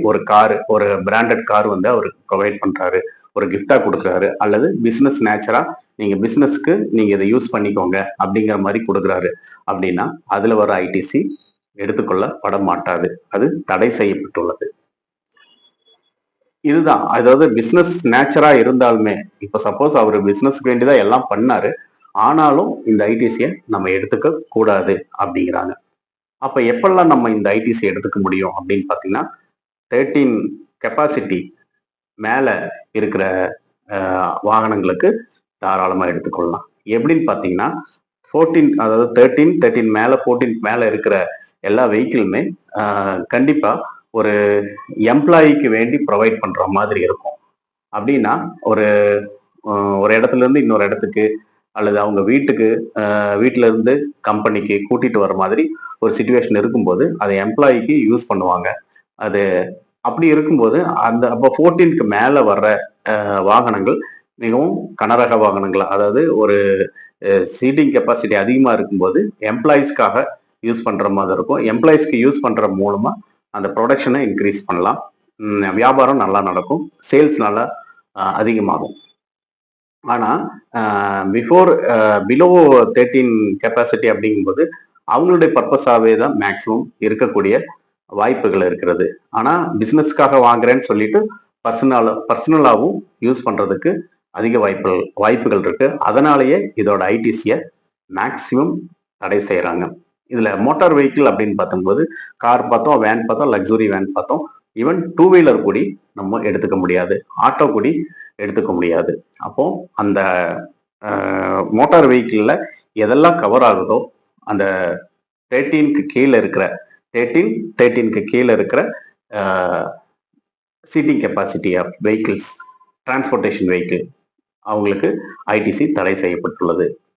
ஒரு கார், ஒரு branded car வந்து அவருக்கு ப்ரொவைட் பண்றாரு. ஒரு கிஃப்ட்டா குடுக்குறாரு. அல்லது பிசினஸ் நேச்சரா நீங்க பிசினஸ்க்கு நீங்க இத யூஸ் பண்ணிக்கோங்க அப்படிங்கிற மாரி குடுக்குறாரு. அப்படின்னா, அதுல வர ஐடிசி எடுத்துக்கொள்ளப்பட மாட்டாது. அது தடை செய்யப்பட்டுள்ளது. இதுதான். அதாவது பிசினஸ் நேச்சரா இருந்தாலுமே, இப்ப சப்போஸ் அவரு பிசினஸ்க்கு வேண்டி தான் எல்லாம் பண்ணாரு. ஆனாலும் இந்த ஐடிசிய நம்ம எடுத்துக்க கூடாது அப்படிங்கிறாங்க. அப்ப எப்பல்லாம் நம்ம இந்த ஐடிசி எடுத்துக்க முடியும் அப்படின்னு பார்த்தீங்கன்னா, 13 கெப்பாசிட்டி மேல இருக்கிற வாகனங்களுக்கு தாராளமா எடுத்துக்கொள்ளலாம். எப்படின்னு பார்த்தீங்கன்னா, 14 அதாவது 13, 13 மேல 14 மேல இருக்கிற எல்லா வெஹிக்கிளுமே அ கண்டிப்பா ஒரு எம்ப்ளாயிக்கு வேண்டி ப்ரொவைட் பண்ற மாதிரி இருக்கும். அப்படின்னா, ஒரு அ ஒரு இடத்துலருந்து இன்னொரு இடத்துக்கு அல்லது அவங்க வீட்டுக்கு வீட்ல இருந்து கம்பெனிக்கு கூட்டிட்டு வர மாதிரி ஒரு சிச்சுவேஷன் இருக்கும்போது, அத எம்ப்ளாயிக்கு யூஸ் பண்ணுவாங்க. அது அப்படி இருக்கும்போது, அந்த அப்போ 14க்கு மேல வர்ற வாகனங்கள் மிகவும் கனரக வாகனங்கள். அதாவது ஒரு சீட்டிங் கெப்பாசிட்டி அதிகமா இருக்கும்போது, எம்ப்ளாயீஸ்க்காக யூஸ் பண்ற மாதிரி இருக்கும். எம்ப்ளாயீஸ்க்கு யூஸ் பண்ற மூலமா அந்த புரொடக்ஷன இன்கிரீஸ் பண்ணலாம். வியாபாரம் நல்லா நடக்கும். சேல்ஸ் நல்லா அதிகமாகும். ஆனா, அ பிஃபோர் பிலோ 13 கெப்பாசிட்டி அப்படிங்கும்போது, அவங்களுடைய பர்ப்பஸாவே தான் மேக்ஸிமம் இருக்கக்கூடிய வாய்ப்புகள் இருக்கிறது. ஆனா, பிசினஸ்க்காக வாங்குறேன்னு சொல்லிட்டு, பர்சனலாவும் யூஸ் பண்றதுக்கு அதிக வாய்ப்புகள் வாய்ப்புகள் இருக்கு. அதனாலேயே இதோட ஐடிசிய மேக்ஸிமம் தடை செய்றாங்க. இதுல மோட்டார் வெஹிக்கிள் அப்படின்னு பார்க்கும்போது, கார் பார்த்தோம், வேன் பார்த்தோம், லக்ஸுரி வேன் பார்த்தோம். ஈவன் டூ வீலர் கூடி நம்ம எடுத்துக்க முடியாது. ஆட்டோ கூடி எடுத்துக்க முடியாது. அப்போ அந்த அ மோட்டார் வெஹிக்கிள்ல எதெல்லாம் கவர் ஆகுதோ, அந்த 13க்கு கீழ இருக்கிற 13, 13க்கு கீழ இருக்கிற அ seating capacity of vehicles, transportation vehicle அவங்களுக்கு ஐடிசி தடை செய்யப்பட்டுள்ளது.